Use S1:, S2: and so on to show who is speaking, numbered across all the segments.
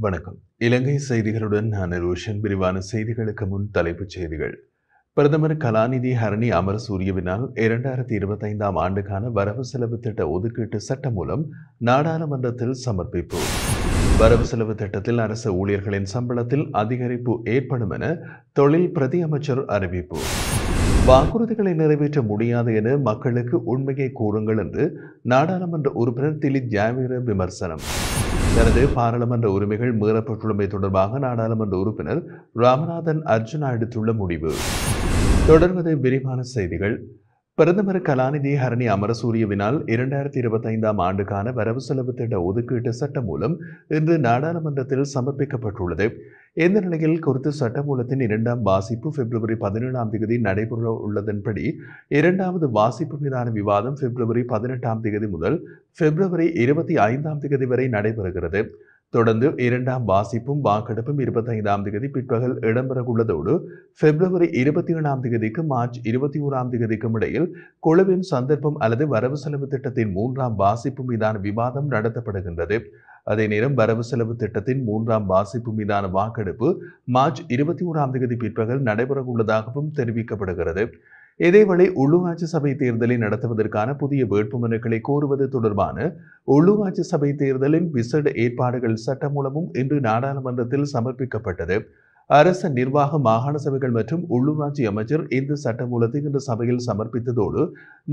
S1: வணக்கம். இலங்கை செய்திகளுடன் நான் ரோஷன். விரிவான செய்திகளுக்கு முன் தலைப்புச் செய்திகள். பிரதமர் கலாநிதி ஹரணி அமரசூரியவினால் 2025ஆம் ஆண்டுக்கான வரவு செலவு திட்ட ஒதுக்கீட்டு சட்டம் மூலம் நாடாளுமன்றத்தில் சமர்ப்பிப்பு. வரவு செலவு திட்டத்தில் அரசு ஊழியர்களின் சம்பளத்தில் அதிகரிப்பு ஏற்படும் என தொழில் பிரதி அமைச்சர் அறிவிப்பு. வாக்குறுதிகளை நிறைவேற்ற முடியாது என மக்களுக்கு உண்மையை கூறுங்கள் என்று நாடாளுமன்ற உறுப்பினர் திலித் ஜாவீர விமர்சனம். தனது பாராளுமன்ற உரிமைகள் மீறப்பட்டுள்ளமை தொடர்பாக நாடாளுமன்ற உறுப்பினர் ராமநாதன் அர்ஜுனா எடுத்துள்ள முடிவு. தொடர்வது விரிவான செய்திகள். பிரதமர் கலாநிதி ஹரணி அமரசூரியவினால் 2025ஆம் ஆண்டுக்கான வரவு செலவு திட்ட ஒதுக்கீட்டு சட்டம் மூலம் இன்று நாடாளுமன்றத்தில் சமர்ப்பிக்கப்பட்டுள்ளது. இந்த நிலையில் குறித்த சட்டமூலத்தின் இரண்டாம் வாசிப்பு பிப்ரவரி 17ஆம் தேதி நடைபெற உள்ளதன்படி இரண்டாவது வாசிப்பு மீதான விவாதம் பிப்ரவரி 18ஆம் தேதி முதல் பிப்ரவரி 25ஆம் தேதி வரை நடைபெறுகிறது. தொடர்ந்து இரண்டாம் வாசிப்பும் வாக்கெடுப்பும் 25ஆம் தேதி பிற்பகல் இடம்பெறவுள்ளதோடு பிப்ரவரி 27ஆம் தேதிக்கும் மார்ச் 21ஆம் தேதிக்கும் இடையில் குழுவின் சந்தர்ப்பம் அல்லது வரவு செலவு திட்டத்தின் மூன்றாம் வாசிப்பு மீதான விவாதம் நடத்தப்படுகின்றது. அதே நேரம் வரவு செலவு திட்டத்தின் மூன்றாம் வாசிப்பு மீதான வாக்கெடுப்பு மார்ச் 21ஆம் தேதி பிற்பகல் நடைபெறவுள்ளதாகவும் தெரிவிக்கப்படுகிறது. இதேவேளை உள்ளூராட்சி சபை தேர்தலை நடத்துவதற்கான புதிய வேட்புமனுக்களை கோருவது தொடர்பான உள்ளூராட்சி சபை தேர்தலின் விசேட ஏற்பாடுகள் சட்டமூலமும் இன்று நாடாளுமன்றத்தில் சமர்ப்பிக்கப்பட்டது. அரச நிர்வாக மாகாண சபைகள் மற்றும் உள்ளூராட்சி அமைச்சர் இந்த சட்டமூலத்தை இன்று சபையில் சமர்ப்பித்ததோடு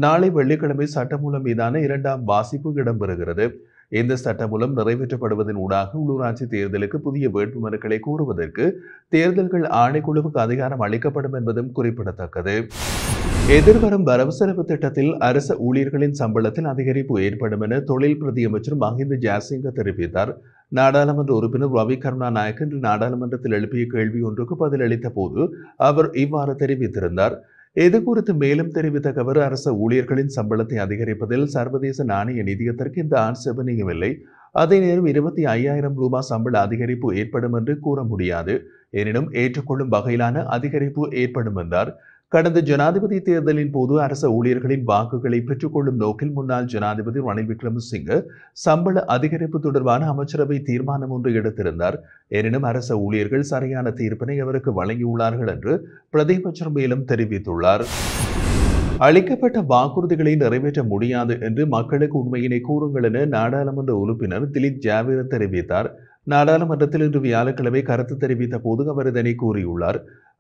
S1: நாளை வெள்ளிக்கிழமை சட்டமூலம் மீதான இரண்டாம் வாசிப்பு இடம்பெறுகிறது. இந்த சட்டமூலம் நிறைவேற்றப்படுவதன் ஊடாக உள்ளூராட்சி தேர்தலுக்கு புதிய வேட்புமனுக்களை கோருவதற்கு தேர்தல்கள் ஆணைக்குழுவுக்கு அதிகாரம் அளிக்கப்படும் என்பதும் குறிப்பிடத்தக்கது. எதிர்வரும் வரவு செலவு திட்டத்தில் அரசு ஊழியர்களின் சம்பளத்தில் அதிகரிப்பு ஏற்படும் என தொழில் பிரதி அமைச்சர் மஹிந்த ஜாசிங்க தெரிவித்தார். நாடாளுமன்ற உறுப்பினர் ரவி கருணாநாயக்க இன்று நாடாளுமன்றத்தில் எழுப்பிய கேள்வி ஒன்றுக்கு பதிலளித்த போது அவர் இவ்வாறு தெரிவித்திருந்தார். இது குறித்து மேலும் தெரிவித்த அவர் அரசு ஊழியர்களின் சம்பளத்தை அதிகரிப்பதில் சர்வதேச நாணய நிதியத்திற்கு இந்த ஆட்சேபனையும் இல்லை. அதே நேரம் 25,000 ரூபாய் சம்பள அதிகரிப்பு ஏற்படும் என்று கூற முடியாது. எனினும் ஏற்றுக்கொள்ளும் வகையிலான அதிகரிப்பு ஏற்படும் என்றார். கடந்த ஜனாதிபதி தேர்தலின் போது அரசு ஊழியர்களின் வாக்குகளை பெற்றுக்கொள்ளும் நோக்கில் முன்னாள் ஜனாதிபதி ரணில் விக்ரமசிங்க சம்பள அதிகரிப்பு தொடர்பான அமைச்சரவை தீர்மானம் ஒன்று எடுத்திருந்தார். எனினும் அரசு ஊழியர்கள் சரியான தீர்ப்பினை அவருக்கு வழங்கியுள்ளார்கள் என்று பிரதியமைச்சர் மேலும் தெரிவித்துள்ளார். அளிக்கப்பட்ட வாக்குறுதிகளை நிறைவேற்ற முடியாது என்று மக்களுக்கு உண்மையினை கூறுங்கள் என நாடாளுமன்ற உறுப்பினர் திலித் ஜாவீர தெரிவித்தார். நாடாளுமன்றத்தில் இன்று வியாழக்கிழமை கருத்து தெரிவித்த போது அவர் இதனை கூறியுள்ளார்.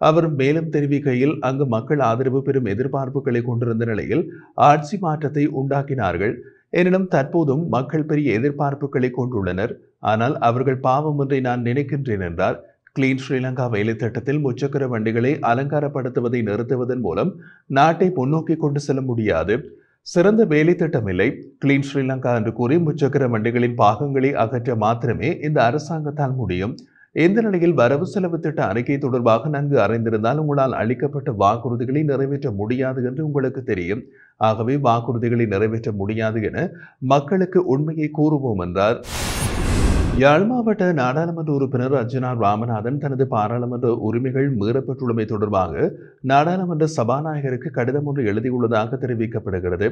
S1: அவர் மேலும் தெரிவிக்கையில், அங்கு மக்கள் ஆதரவு பெறும் எதிர்பார்ப்புகளை கொண்டிருந்த நிலையில் ஆட்சி மாற்றத்தை உண்டாக்கினார்கள். எனினும் தற்போதும் மக்கள் பெரிய எதிர்பார்ப்புகளை கொண்டுள்ளனர். ஆனால் அவர்கள் பாவம் ஒன்றை நான் நினைக்கின்றேன் என்றார். கிளீன் ஸ்ரீலங்கா வேலை திட்டத்தில் முச்சக்கர வண்டிகளை அலங்காரப்படுத்துவதை நிறுத்துவதன் மூலம் நாட்டை முன்னோக்கி கொண்டு செல்ல முடியாது. சிறந்த வேலை திட்டம் இல்லை. கிளீன் ஸ்ரீலங்கா என்று கூறி முச்சக்கர வண்டிகளின் பாகங்களை அகற்ற மாத்திரமே இந்த அரசாங்கத்தால் முடியும். இந்த நிலையில் வரவு செலவு திட்ட அறிக்கை தொடர்பாக நன்கு அறிந்திருந்தால் உங்களால் அளிக்கப்பட்ட வாக்குறுதிகளை நிறைவேற்ற முடியாது என்று உங்களுக்கு தெரியும். ஆகவே வாக்குறுதிகளை நிறைவேற்ற முடியாது என மக்களுக்கு உண்மையை கூறுவோம் என்றார். யாழ் மாவட்ட நாடாளுமன்ற உறுப்பினர் அர்ஜுனா ராமநாதன் தனது பாராளுமன்ற உரிமைகள் மீறப்பட்டுள்ளமை தொடர்பாக நாடாளுமன்ற சபாநாயகருக்கு கடிதம் ஒன்று எழுதியுள்ளதாக தெரிவிக்கப்படுகிறது.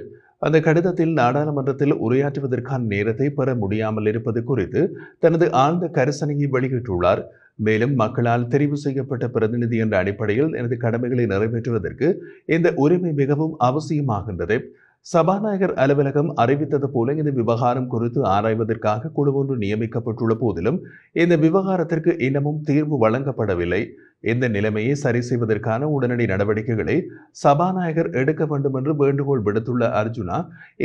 S1: அந்த கடிதத்தில் நாடாளுமன்றத்தில் உரையாற்றுவதற்கான நேரத்தை பெற முடியாமல் இருப்பது குறித்து தனது ஆழ்ந்த கரிசனையை வெளியிட்டுள்ளார். மேலும் மக்களால் தெரிவு செய்யப்பட்ட பிரதிநிதி என்ற அடிப்படையில் எனது கடமைகளை நிறைவேற்றுவதற்கு இந்த உரிமை மிகவும் அவசியமாகின்றது. சபாநாயகர் அலுவலகம் அறிவித்தது போல இந்த விவகாரம் குறித்து ஆராய்வதற்காக குழு ஒன்று நியமிக்கப்பட்டுள்ள போதிலும் இந்த விவகாரத்திற்கு இன்னமும் தீர்வு வழங்கப்படவில்லை. இந்த நிலைமையை சரி செய்வதற்கான உடனடி நடவடிக்கைகளை சபாநாயகர் எடுக்க வேண்டும் என்று வேண்டுகோள் விடுத்துள்ள அர்ஜுனா,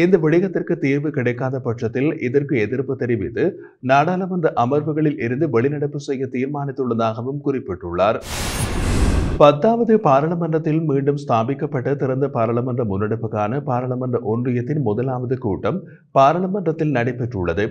S1: இந்த விடயத்திற்கு தீர்வு கிடைக்காத பட்சத்தில் இதற்கு எதிர்ப்பு தெரிவித்து நாடாளுமன்ற அமர்வுகளில் இருந்து வெளிநடப்பு செய்ய தீர்மானித்துள்ளதாகவும் குறிப்பிட்டுள்ளார். 10வது பாராளுமன்றத்தில் மீண்டும் ஸ்தாபிக்கப்பட்ட திறந்த பாராளுமன்ற முன்னெடுப்புக்கான பாராளுமன்ற ஒன்றியத்தின் முதலாவது கூட்டம் பாராளுமன்றத்தில் நடைபெற்றுள்ளது.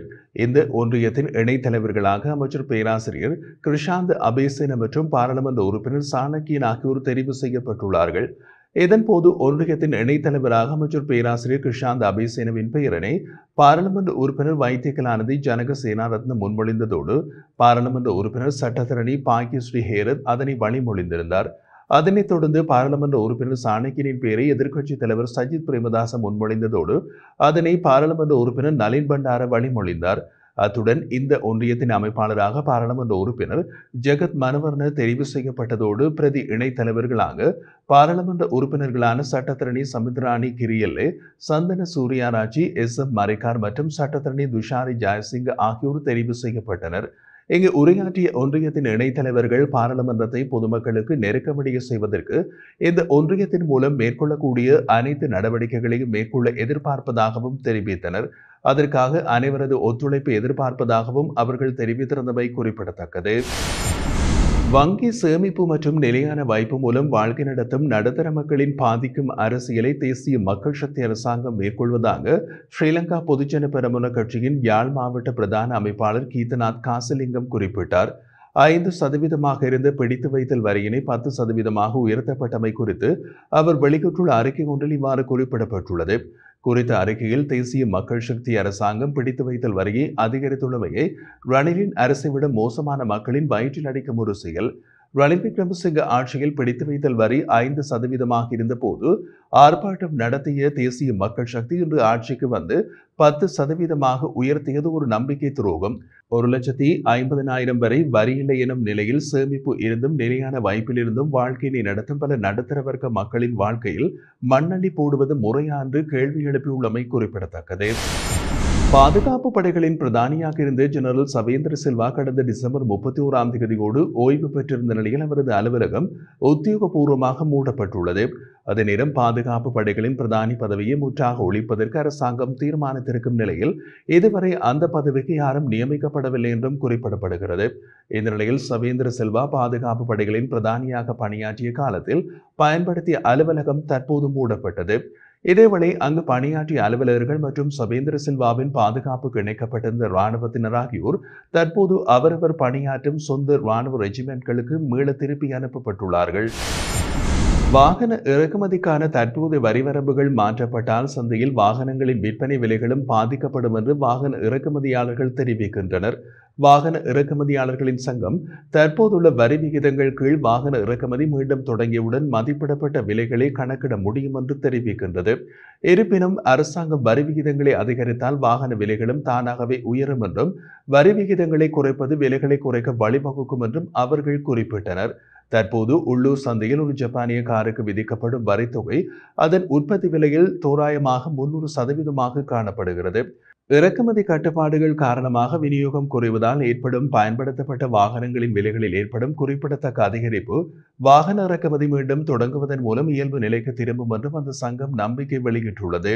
S1: இந்த ஒன்றியத்தின் இணைத் தலைவர்களாக அமைச்சர் பேராசிரியர் கிருஷாந்த் அபேசேன மற்றும் பாராளுமன்ற உறுப்பினர் சாணக்கியன் ஆகியோர் தெரிவு செய்யப்பட்டுள்ளார்கள். இதன்போது ஒன்றியத்தின் இணைத் தலைவராக அமைச்சர் பேராசிரியர் கிருஷாந்த் அபேசேனவின் பெயரினை பாராளுமன்ற உறுப்பினர் வைத்தியகலாநிதி ஜனக சேனாரத்ன முன்மொழிந்ததோடு பாராளுமன்ற உறுப்பினர் சட்டத்தரணி பாக்கியஸ்ரீ ஹேரத் அதனை வழிமொழிந்திருந்தார். அதனைத் தொடர்ந்து பாராளுமன்ற உறுப்பினர் சாணக்கியனின் பெயரை எதிர்க்கட்சித் தலைவர் சஜித் பிரேமதாச முன்மொழிந்ததோடு அதனை பாராளுமன்ற உறுப்பினர் நளின் பண்டார வழிமொழிந்தார். அத்துடன் இந்த ஒன்றியத்தின் அமைப்பாளராக பாராளுமன்ற உறுப்பினர் ஜெகத் மனவர்ண தெரிவு செய்யப்பட்டதோடு பிரதி இணைத் தலைவர்களாக பாராளுமன்ற உறுப்பினர்களான சட்டத்தரணி சமுத்திராணி கிரியல்லே, சந்தன சூர்யாராஜி, எம் மரைக்கார் மற்றும் சட்டத்தரணி துஷாரி ஜெயசிங் ஆகியோர் தெரிவு செய்யப்பட்டனர். இங்கு உரையாற்றிய ஒன்றியத்தின் இணைத்தலைவர்கள் பாராளுமன்றத்தை பொதுமக்களுக்கு நெருக்கமடைய செய்வதற்கு இந்த ஒன்றியத்தின் மூலம் மேற்கொள்ளக்கூடிய அனைத்து நடவடிக்கைகளையும் மேற்கொள்ள எதிர்பார்ப்பதாகவும் தெரிவித்தனர். அதற்காக அனைவரது ஒத்துழைப்பு எதிர்பார்ப்பதாகவும் அவர்கள் தெரிவித்திருந்தமை குறிப்பிடத்தக்கது. வங்கி சேமிப்பு மற்றும் நிலையான வைப்பு மூலம் வாழ்க்கை நடத்தும் நடுத்தர மக்களின் பாதிக்கும் அரசியலை தேசிய மக்கள் சக்தி அரசாங்கம் மேற்கொள்வதாக ஸ்ரீலங்கா பொதுஜன பெரமுன கட்சியின் யாழ் மாவட்ட பிரதான அமைப்பாளர் கீதநாத் காசலிங்கம் குறிப்பிட்டார். 5% இருந்த பிடித்து வைத்தல் வரியினை 10% உயர்த்தப்பட்டமை குறித்து அவர் வெளியிட்டுள்ள அறிக்கை ஒன்றில் இவ்வாறு குறிப்பிடப்பட்டுள்ளது. குறித்த அறிக்கையில் தேசிய மக்கள் சக்தி அரசாங்கம் பிடித்து வைத்தல் வரியை அதிகரித்துள்ளமையை ரணிலின் அரசை விட மோசமான மக்களின் வயிற்றில் அடிக்கும் ஒரு செயல். ரணில் விக்ரமசிங்க ஆட்சியில் பிடித்து வைத்தல் வரி 5% இருந்த போது ஆர்ப்பாட்டம் நடத்திய தேசிய மக்கள் சக்தி இன்று ஆட்சிக்கு வந்து 10% உயர்த்தியது ஒரு நம்பிக்கை துரோகம். 1,50,000 வரை வரி இல்லை எனும் நிலையில் சேமிப்பு இருந்தும் நிலையான வைப்பிலிருந்தும் வாழ்க்கையினை நடத்தும் பல நடுத்தர வர்க்க மக்களின் வாழ்க்கையில் மண்ணள்ளி போடுவது முறையான்று கேள்வி எழுப்பியுள்ளமை குறிப்பிடத்தக்கது. பாதுகாப்பு படைகளின் பிரதானியாக இருந்த ஜெனரல் சவேந்திர சில்வா கடந்த டிசம்பர் 31 ஓய்வு பெற்றிருந்த நிலையில் அவரது அலுவலகம் உத்தியோகபூர்வமாக மூடப்பட்டுள்ளது. அதே நேரம் பாதுகாப்பு படைகளின் பிரதானி பதவியை முற்றாக ஒழிப்பதற்கு அரசாங்கம் தீர்மானித்திருக்கும் நிலையில் இதுவரை அந்த பதவிக்கு யாரும் நியமிக்கப்படவில்லை என்றும் குறிப்பிடப்படுகிறது. இந்த நிலையில் சவேந்திர சில்வா பாதுகாப்பு படைகளின் பிரதானியாக பணியாற்றிய காலத்தில் பயன்படுத்திய அலுவலகம் தற்போது மூடப்பட்டது. இதேவேளை அங்கு பணியாற்றிய அலுவலர்கள் மற்றும் சவேந்திர சில்வாவின் பாதுகாப்புக்கு இணைக்கப்பட்டிருந்த இராணுவத்தினர் ஆகியோர் தற்போது அவரவர் பணியாற்றும் சொந்த இராணுவ ரெஜிமெண்ட்களுக்கு மீள திருப்பி அனுப்பப்பட்டுள்ளார்கள். வாகன இறக்குமதிக்கான தற்போதைய வரிவரம்புகள் மாற்றப்பட்டால் சந்தையில் வாகனங்களின் விற்பனை விலைகளும் பாதிக்கப்படும் என்று வாகன இறக்குமதியாளர்கள் தெரிவிக்கின்றனர். வாகன இறக்குமதியாளர்களின் சங்கம் தற்போதுள்ள வரி விகிதங்கள் கீழ் வாகன இறக்குமதி மீண்டும் தொடங்கியவுடன் மதிப்பிடப்பட்ட விலைகளை கணக்கிட முடியும் என்று தெரிவிக்கின்றது. இருப்பினும் அரசாங்கம் வரி விகிதங்களை அதிகரித்தால் வாகன விலைகளும் தானாகவே உயரும் என்றும் வரி விகிதங்களை குறைப்பது விலைகளை குறைக்க வழிவகுக்கும் என்றும் அவர்கள் குறிப்பிட்டனர். தற்போது உள்ளூர் சந்தையில் ஒரு ஜப்பானிய காருக்கு விதிக்கப்படும் வரித்தொகை அதன் உற்பத்தி விலையில் தோராயமாக 300% காணப்படுகிறது. இறக்குமதி கட்டுப்பாடுகள் காரணமாக விநியோகம் குறைவதால் ஏற்படும் பயன்படுத்தப்பட்ட வாகனங்களின் விலைகளில் ஏற்படும் குறிப்பிடத்தக்க அதிகரிப்பு வாகன இறக்குமதி மீண்டும் தொடங்குவதன் மூலம் இயல்பு நிலைக்கு திரும்பும் என்றும் அந்த சங்கம் நம்பிக்கை வெளியிட்டுள்ளது.